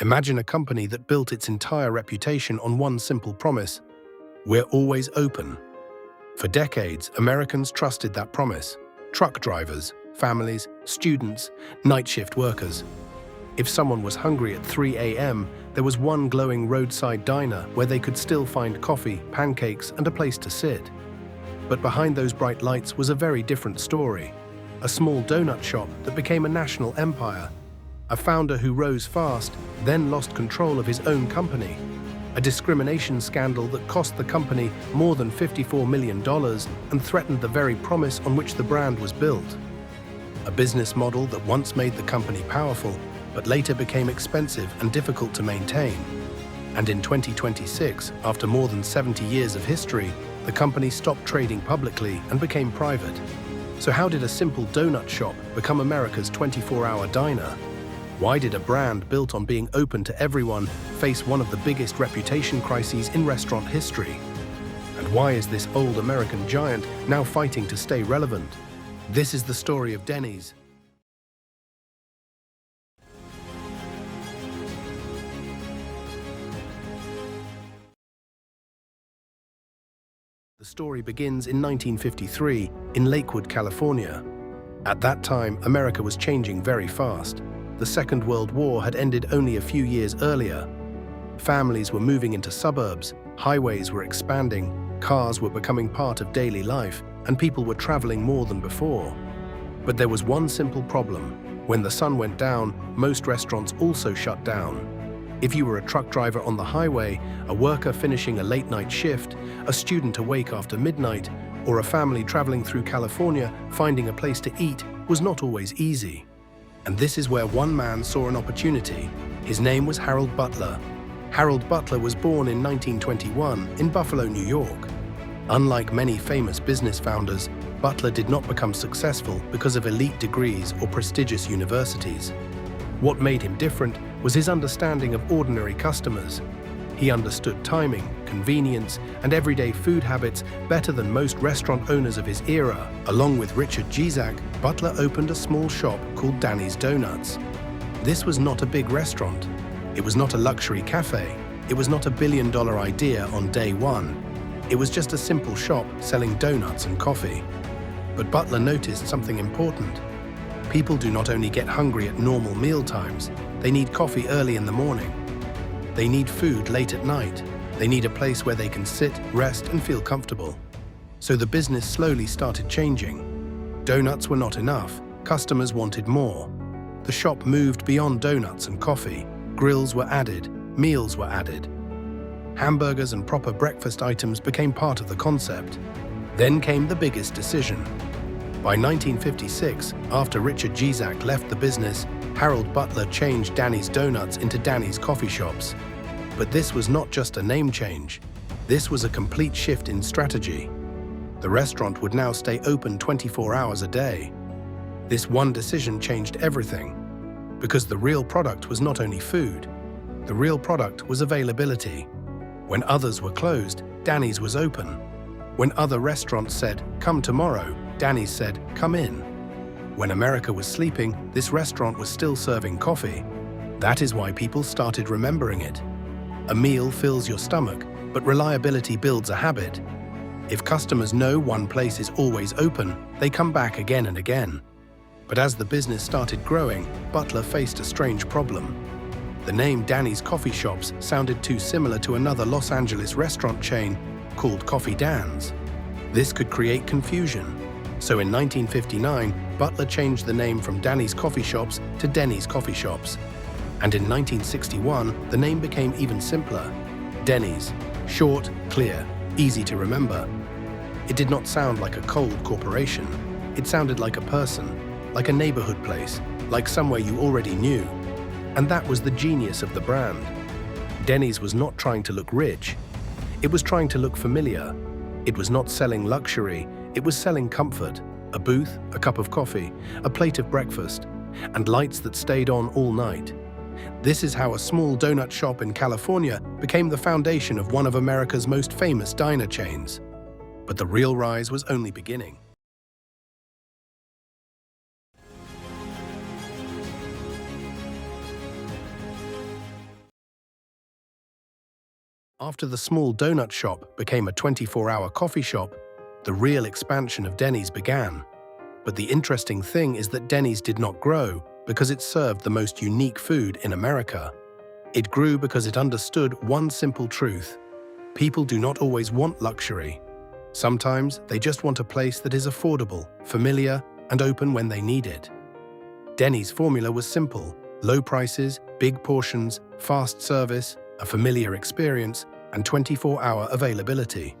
Imagine a company that built its entire reputation on one simple promise: we're always open. For decades, Americans trusted that promise. Truck drivers, families, students, night shift workers. If someone was hungry at 3 a.m., there was one glowing roadside diner where they could still find coffee, pancakes, and a place to sit. But behind those bright lights was a very different story. A small donut shop that became a national empire. A founder who rose fast, then lost control of his own company. A discrimination scandal that cost the company more than $54 million and threatened the very promise on which the brand was built. A business model that once made the company powerful, but later became expensive and difficult to maintain. And in 2026, after more than 70 years of history, the company stopped trading publicly and became private. So how did a simple donut shop become America's 24-hour diner? Why did a brand built on being open to everyone face one of the biggest reputation crises in restaurant history? And why is this old American giant now fighting to stay relevant? This is the story of Denny's. The story begins in 1953 in Lakewood, California. At that time, America was changing very fast. The Second World War had ended only a few years earlier. Families were moving into suburbs, highways were expanding, cars were becoming part of daily life, and people were traveling more than before. But there was one simple problem. When the sun went down, most restaurants also shut down. If you were a truck driver on the highway, a worker finishing a late-night shift, a student awake after midnight, or a family traveling through California, finding a place to eat was not always easy. And this is where one man saw an opportunity. His name was Harold Butler. Harold Butler was born in 1921 in Buffalo, New York. Unlike many famous business founders, Butler did not become successful because of elite degrees or prestigious universities. What made him different was his understanding of ordinary customers. He understood timing, convenience, and everyday food habits better than most restaurant owners of his era. Along with Richard Gizak, Butler opened a small shop called Denny's Donuts. This was not a big restaurant. It was not a luxury cafe. It was not a billion-dollar idea on day one. It was just a simple shop selling donuts and coffee. But Butler noticed something important. People do not only get hungry at normal meal times, they need coffee early in the morning. They need food late at night. They need a place where they can sit, rest, and feel comfortable. So the business slowly started changing. Donuts were not enough. Customers wanted more. The shop moved beyond donuts and coffee. Grills were added. Meals were added. Hamburgers and proper breakfast items became part of the concept. Then came the biggest decision. By 1956, after Richard Gizak left the business, Harold Butler changed Denny's Donuts into Denny's coffee shops. But this was not just a name change. This was a complete shift in strategy. The restaurant would now stay open 24 hours a day. This one decision changed everything. Because the real product was not only food, the real product was availability. When others were closed, Denny's was open. When other restaurants said, "Come tomorrow," Denny's said, "Come in." When America was sleeping, this restaurant was still serving coffee. That is why people started remembering it. A meal fills your stomach, but reliability builds a habit. If customers know one place is always open, they come back again and again. But as the business started growing, Butler faced a strange problem. The name Denny's Coffee Shops sounded too similar to another Los Angeles restaurant chain called Coffee Dan's. This could create confusion. So in 1959, Butler changed the name from Denny's Coffee Shops to Denny's Coffee Shops. And in 1961, the name became even simpler. Denny's. Short, clear, easy to remember. It did not sound like a cold corporation. It sounded like a person, like a neighborhood place, like somewhere you already knew. And that was the genius of the brand. Denny's was not trying to look rich. It was trying to look familiar. It was not selling luxury. It was selling comfort, a booth, a cup of coffee, a plate of breakfast, and lights that stayed on all night. This is how a small donut shop in California became the foundation of one of America's most famous diner chains. But the real rise was only beginning. After the small donut shop became a 24-hour coffee shop, the real expansion of Denny's began. But the interesting thing is that Denny's did not grow because it served the most unique food in America. It grew because it understood one simple truth: people do not always want luxury. Sometimes they just want a place that is affordable, familiar, and open when they need it. Denny's formula was simple: low prices, big portions, fast service, a familiar experience, and 24-hour availability.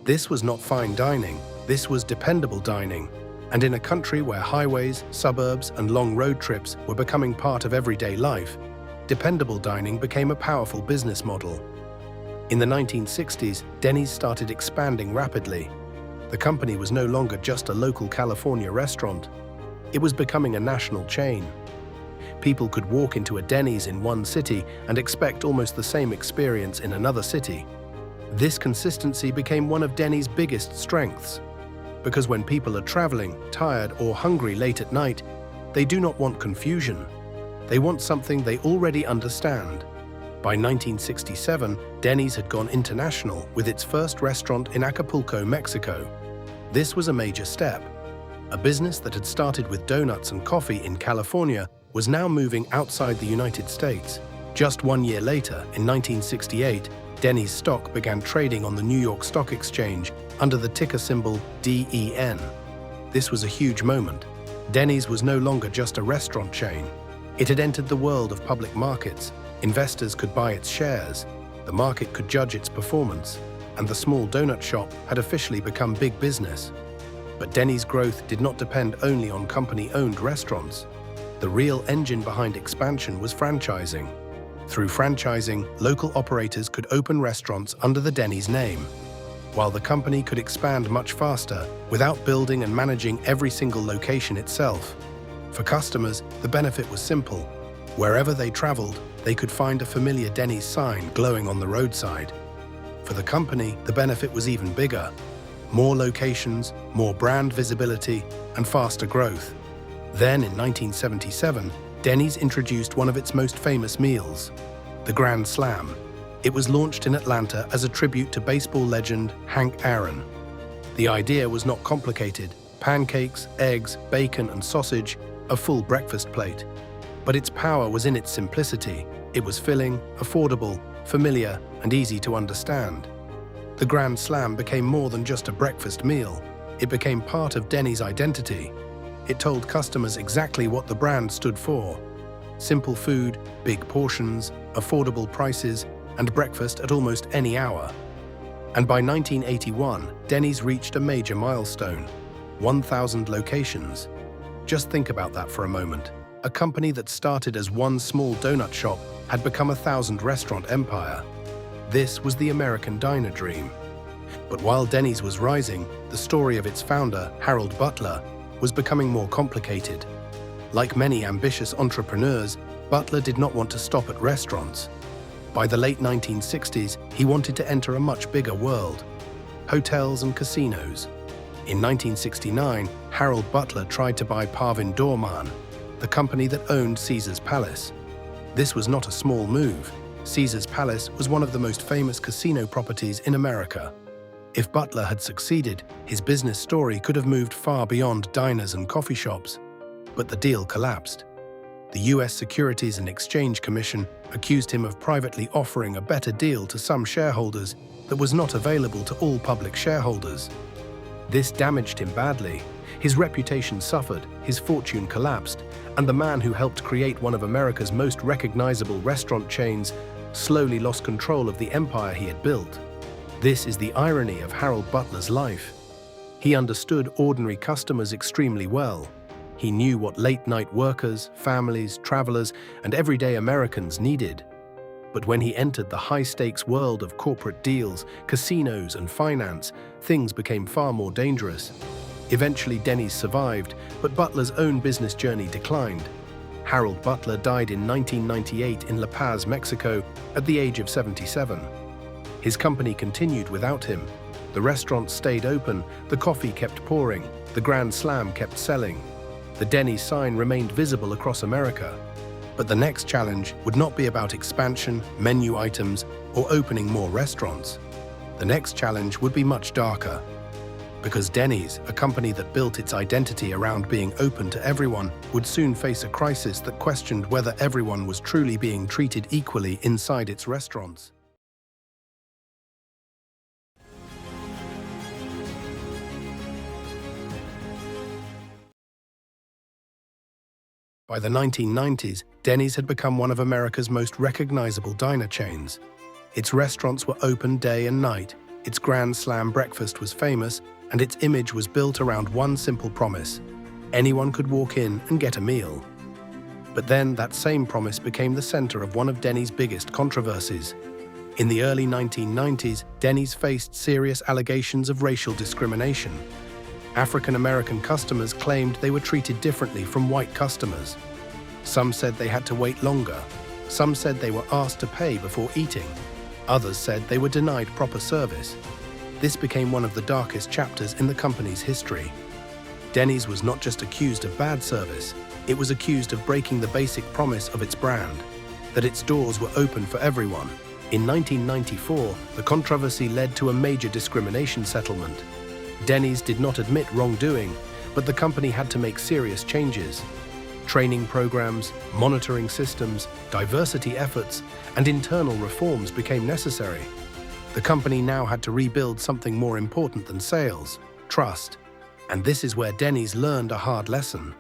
This was not fine dining, this was dependable dining. And in a country where highways, suburbs, and long road trips were becoming part of everyday life, dependable dining became a powerful business model. In the 1960s, Denny's started expanding rapidly. The company was no longer just a local California restaurant. It was becoming a national chain. People could walk into a Denny's in one city and expect almost the same experience in another city. This consistency became one of Denny's biggest strengths. Because when people are traveling, tired, or hungry late at night, they do not want confusion. They want something they already understand. By 1967, Denny's had gone international with its first restaurant in Acapulco, Mexico. This was a major step. A business that had started with donuts and coffee in California was now moving outside the United States. Just 1 year later, in 1968, Denny's stock began trading on the New York Stock Exchange under the ticker symbol DEN. This was a huge moment. Denny's was no longer just a restaurant chain. It had entered the world of public markets. Investors could buy its shares, the market could judge its performance, and the small donut shop had officially become big business. But Denny's growth did not depend only on company-owned restaurants. The real engine behind expansion was franchising. Through franchising, local operators could open restaurants under the Denny's name, while the company could expand much faster without building and managing every single location itself. For customers, the benefit was simple. Wherever they traveled, they could find a familiar Denny's sign glowing on the roadside. For the company, the benefit was even bigger. More locations, more brand visibility, and faster growth. Then, in 1977, Denny's introduced one of its most famous meals, the Grand Slam. It was launched in Atlanta as a tribute to baseball legend Hank Aaron. The idea was not complicated: pancakes, eggs, bacon, and sausage, a full breakfast plate. But its power was in its simplicity. It was filling, affordable, familiar, and easy to understand. The Grand Slam became more than just a breakfast meal. It became part of Denny's identity. It told customers exactly what the brand stood for: simple food, big portions, affordable prices, and breakfast at almost any hour. And by 1981, Denny's reached a major milestone: 1,000 locations. Just think about that for a moment. A company that started as one small donut shop had become a 1,000-restaurant empire. This was the American diner dream. But while Denny's was rising, the story of its founder, Harold Butler, was becoming more complicated. Like many ambitious entrepreneurs, Butler did not want to stop at restaurants. By the late 1960s, he wanted to enter a much bigger world: hotels and casinos. In 1969, Harold Butler tried to buy Parvin Dorman, the company that owned Caesar's Palace. This was not a small move. Caesar's Palace was one of the most famous casino properties in America. If Butler had succeeded, his business story could have moved far beyond diners and coffee shops. But the deal collapsed. The U.S. Securities and Exchange Commission accused him of privately offering a better deal to some shareholders that was not available to all public shareholders. This damaged him badly. His reputation suffered, his fortune collapsed, and the man who helped create one of America's most recognizable restaurant chains slowly lost control of the empire he had built. This is the irony of Harold Butler's life. He understood ordinary customers extremely well. He knew what late-night workers, families, travelers, and everyday Americans needed. But when he entered the high-stakes world of corporate deals, casinos, and finance, things became far more dangerous. Eventually, Denny's survived, but Butler's own business journey declined. Harold Butler died in 1998 in La Paz, Mexico, at the age of 77. His company continued without him. The restaurants stayed open, the coffee kept pouring, the Grand Slam kept selling. The Denny's sign remained visible across America. But the next challenge would not be about expansion, menu items, or opening more restaurants. The next challenge would be much darker. Because Denny's, a company that built its identity around being open to everyone, would soon face a crisis that questioned whether everyone was truly being treated equally inside its restaurants. By the 1990s, Denny's had become one of America's most recognizable diner chains. Its restaurants were open day and night, its Grand Slam breakfast was famous, and its image was built around one simple promise: anyone could walk in and get a meal. But then that same promise became the center of one of Denny's biggest controversies. In the early 1990s, Denny's faced serious allegations of racial discrimination. African-American customers claimed they were treated differently from white customers. Some said they had to wait longer. Some said they were asked to pay before eating. Others said they were denied proper service. This became one of the darkest chapters in the company's history. Denny's was not just accused of bad service, it was accused of breaking the basic promise of its brand, that its doors were open for everyone. In 1994, the controversy led to a major discrimination settlement. Denny's did not admit wrongdoing, but the company had to make serious changes. Training programs, monitoring systems, diversity efforts, and internal reforms became necessary. The company now had to rebuild something more important than sales: trust. And this is where Denny's learned a hard lesson.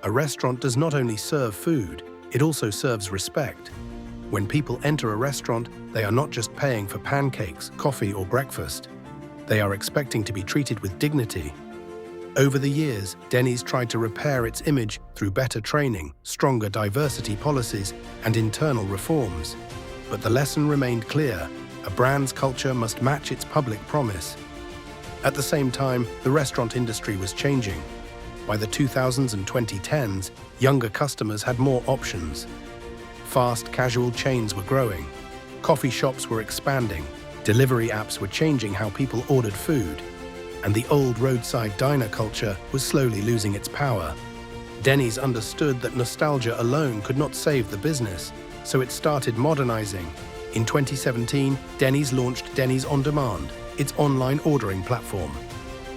A restaurant does not only serve food, it also serves respect. When people enter a restaurant, they are not just paying for pancakes, coffee, or breakfast. They are expecting to be treated with dignity. Over the years, Denny's tried to repair its image through better training, stronger diversity policies, and internal reforms. But the lesson remained clear: a brand's culture must match its public promise. At the same time, the restaurant industry was changing. By the 2000s and 2010s, younger customers had more options. Fast casual chains were growing. Coffee shops were expanding. Delivery apps were changing how people ordered food. And the old roadside diner culture was slowly losing its power. Denny's understood that nostalgia alone could not save the business, so it started modernizing. In 2017, Denny's launched Denny's On Demand, its online ordering platform.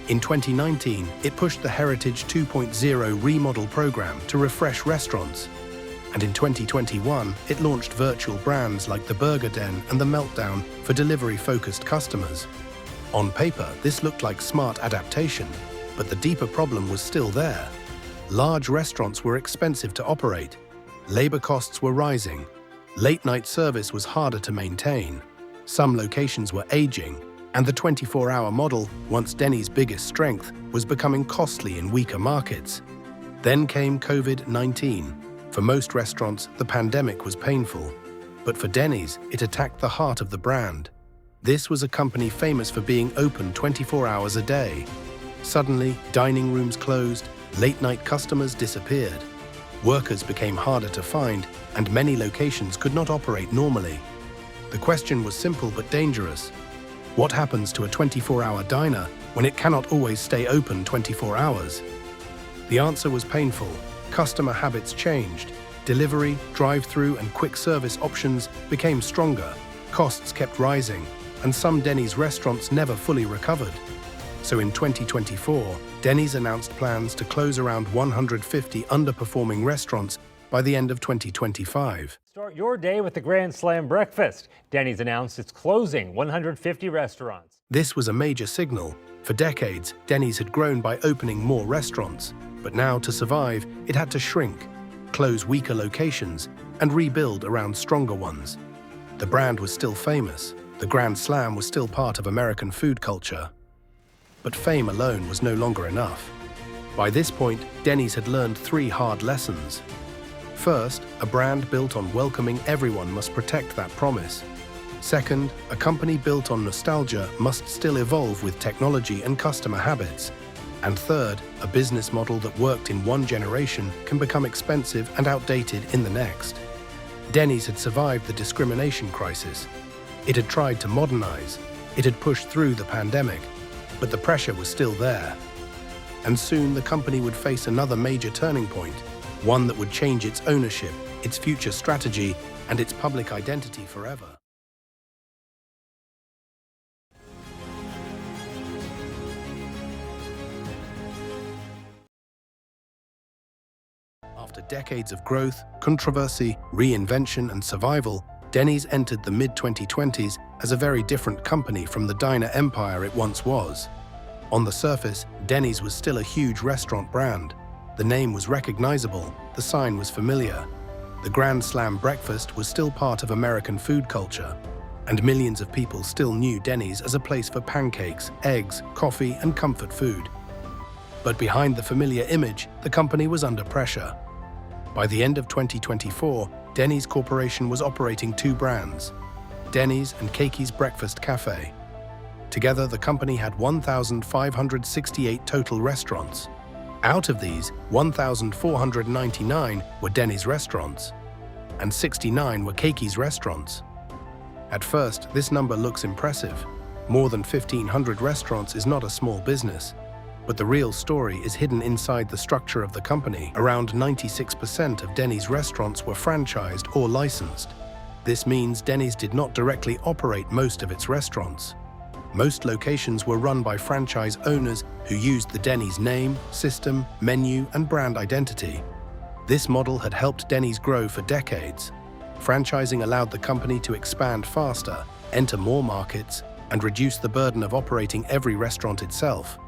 In 2019, it pushed the Heritage 2.0 remodel program to refresh restaurants. And in 2021, it launched virtual brands like the Burger Den and the Meltdown for delivery-focused customers. On paper, this looked like smart adaptation, but the deeper problem was still there. Large restaurants were expensive to operate. Labor costs were rising. Late-night service was harder to maintain. Some locations were aging, and the 24-hour model, once Denny's biggest strength, was becoming costly in weaker markets. Then came COVID-19. For most restaurants, the pandemic was painful. But for Denny's, it attacked the heart of the brand. This was a company famous for being open 24 hours a day. Suddenly, dining rooms closed, late-night customers disappeared. Workers became harder to find, and many locations could not operate normally. The question was simple but dangerous. What happens to a 24-hour diner when it cannot always stay open 24 hours? The answer was painful. Customer habits changed. Delivery, drive-through, and quick service options became stronger. Costs kept rising, and some Denny's restaurants never fully recovered. So in 2024, Denny's announced plans to close around 150 underperforming restaurants by the end of 2025. Start your day with the Grand Slam breakfast. Denny's announced it's closing 150 restaurants. This was a major signal. For decades, Denny's had grown by opening more restaurants. But now, to survive, it had to shrink, close weaker locations, and rebuild around stronger ones. The brand was still famous. The Grand Slam was still part of American food culture. But fame alone was no longer enough. By this point, Denny's had learned 3 hard lessons. First, a brand built on welcoming everyone must protect that promise. Second, a company built on nostalgia must still evolve with technology and customer habits. And third, a business model that worked in one generation can become expensive and outdated in the next. Denny's had survived the discrimination crisis. It had tried to modernize. It had pushed through the pandemic. But the pressure was still there. And soon the company would face another major turning point, one that would change its ownership, its future strategy, and its public identity forever. After decades of growth, controversy, reinvention, and survival, Denny's entered the mid-2020s as a very different company from the diner empire it once was. On the surface, Denny's was still a huge restaurant brand. The name was recognizable, the sign was familiar. The Grand Slam breakfast was still part of American food culture, and millions of people still knew Denny's as a place for pancakes, eggs, coffee, and comfort food. But behind the familiar image, the company was under pressure. By the end of 2024, Denny's Corporation was operating two brands, Denny's and Keki's Breakfast Cafe. Together, the company had 1,568 total restaurants. Out of these, 1,499 were Denny's restaurants, and 69 were Keki's restaurants. At first, this number looks impressive. More than 1,500 restaurants is not a small business. But the real story is hidden inside the structure of the company. Around 96% of Denny's restaurants were franchised or licensed. This means Denny's did not directly operate most of its restaurants. Most locations were run by franchise owners who used the Denny's name, system, menu, and brand identity. This model had helped Denny's grow for decades. Franchising allowed the company to expand faster, enter more markets, and reduce the burden of operating every restaurant itself.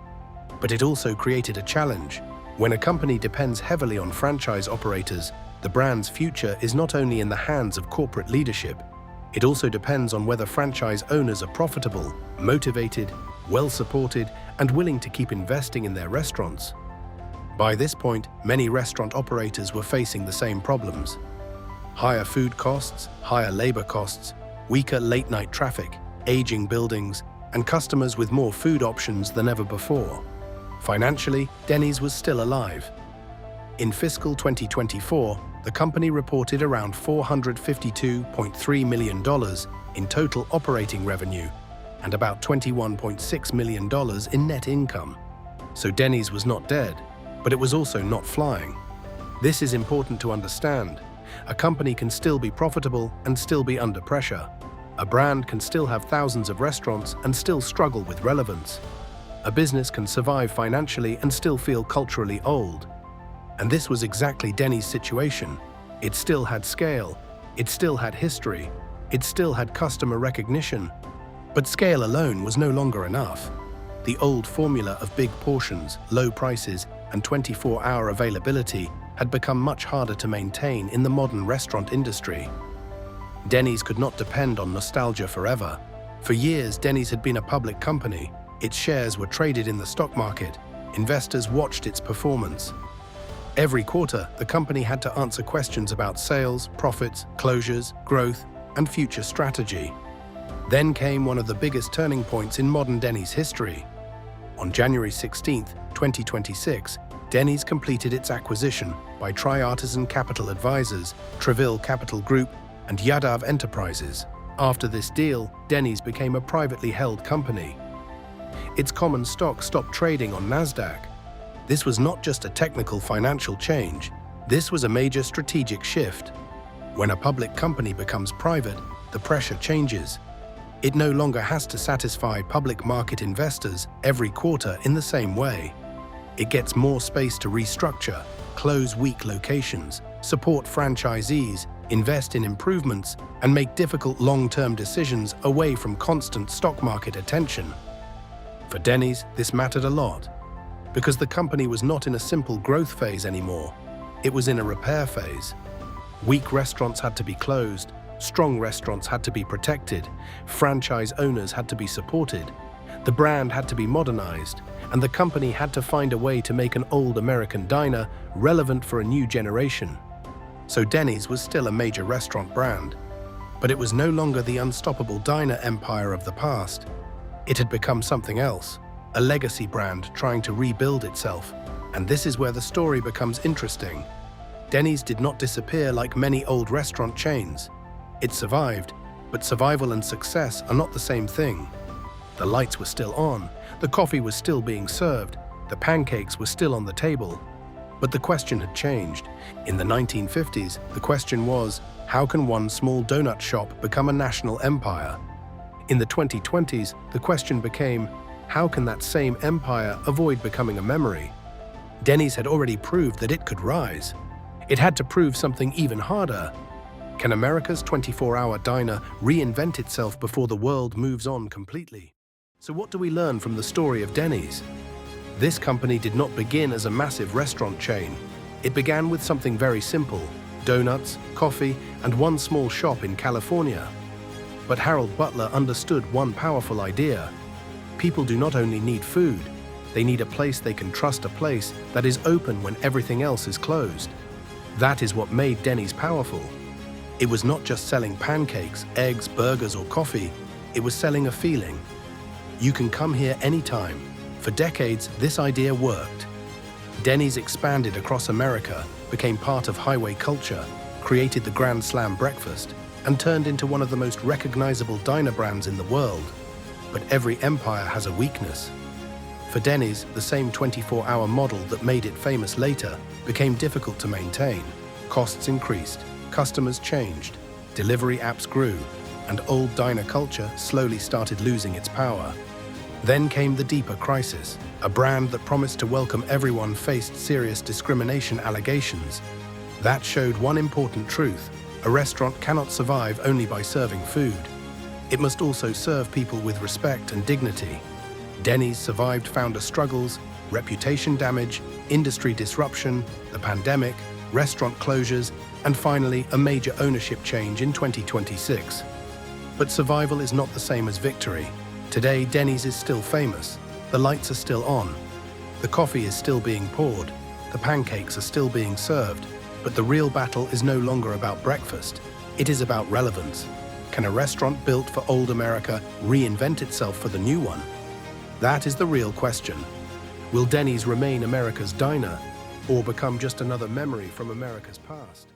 But it also created a challenge. When a company depends heavily on franchise operators, the brand's future is not only in the hands of corporate leadership, it also depends on whether franchise owners are profitable, motivated, well-supported, and willing to keep investing in their restaurants. By this point, many restaurant operators were facing the same problems. Higher food costs, higher labor costs, weaker late-night traffic, aging buildings, and customers with more food options than ever before. Financially, Denny's was still alive. In fiscal 2024, the company reported around $452.3 million in total operating revenue and about $21.6 million in net income. So Denny's was not dead, but it was also not flying. This is important to understand. A company can still be profitable and still be under pressure. A brand can still have thousands of restaurants and still struggle with relevance. A business can survive financially and still feel culturally old. And this was exactly Denny's situation. It still had scale, it still had history, it still had customer recognition. But scale alone was no longer enough. The old formula of big portions, low prices, and 24-hour availability had become much harder to maintain in the modern restaurant industry. Denny's could not depend on nostalgia forever. For years, Denny's had been a public company. Its shares were traded in the stock market. Investors watched its performance. Every quarter, the company had to answer questions about sales, profits, closures, growth, and future strategy. Then came one of the biggest turning points in modern Denny's history. On January 16, 2026, Denny's completed its acquisition by Triartisan Capital Advisors, Treville Capital Group, and Yadav Enterprises. After this deal, Denny's became a privately held company. Its common stock stopped trading on NASDAQ. This was not just a technical financial change, this was a major strategic shift. When a public company becomes private, the pressure changes. It no longer has to satisfy public market investors every quarter in the same way. It gets more space to restructure, close weak locations, support franchisees, invest in improvements, and make difficult long-term decisions away from constant stock market attention. For Denny's, this mattered a lot, because the company was not in a simple growth phase anymore. It was in a repair phase. Weak restaurants had to be closed, strong restaurants had to be protected, franchise owners had to be supported, the brand had to be modernized, and the company had to find a way to make an old American diner relevant for a new generation. So Denny's was still a major restaurant brand, but it was no longer the unstoppable diner empire of the past. It had become something else, a legacy brand trying to rebuild itself. And this is where the story becomes interesting. Denny's did not disappear like many old restaurant chains. It survived, but survival and success are not the same thing. The lights were still on, the coffee was still being served, the pancakes were still on the table. But the question had changed. In the 1950s, the question was, how can one small donut shop become a national empire? In the 2020s, the question became, how can that same empire avoid becoming a memory? Denny's had already proved that it could rise. It had to prove something even harder. Can America's 24-hour diner reinvent itself before the world moves on completely? So what do we learn from the story of Denny's? This company did not begin as a massive restaurant chain. It began with something very simple: donuts, coffee, and one small shop in California. But Harold Butler understood one powerful idea. People do not only need food, they need a place they can trust, a place that is open when everything else is closed. That is what made Denny's powerful. It was not just selling pancakes, eggs, burgers, or coffee. It was selling a feeling. You can come here anytime. For decades, this idea worked. Denny's expanded across America, became part of highway culture, created the Grand Slam breakfast, and turned into one of the most recognizable diner brands in the world. But every empire has a weakness. For Denny's, the same 24-hour model that made it famous later became difficult to maintain. Costs increased, customers changed, delivery apps grew, and old diner culture slowly started losing its power. Then came the deeper crisis. A brand that promised to welcome everyone faced serious discrimination allegations. That showed one important truth: a restaurant cannot survive only by serving food. It must also serve people with respect and dignity. Denny's survived founder struggles, reputation damage, industry disruption, the pandemic, restaurant closures, and finally a major ownership change in 2026. But survival is not the same as victory. Today, Denny's is still famous. The lights are still on. The coffee is still being poured. The pancakes are still being served. But the real battle is no longer about breakfast. It is about relevance. Can a restaurant built for old America reinvent itself for the new one? That is the real question. Will Denny's remain America's diner, or become just another memory from America's past?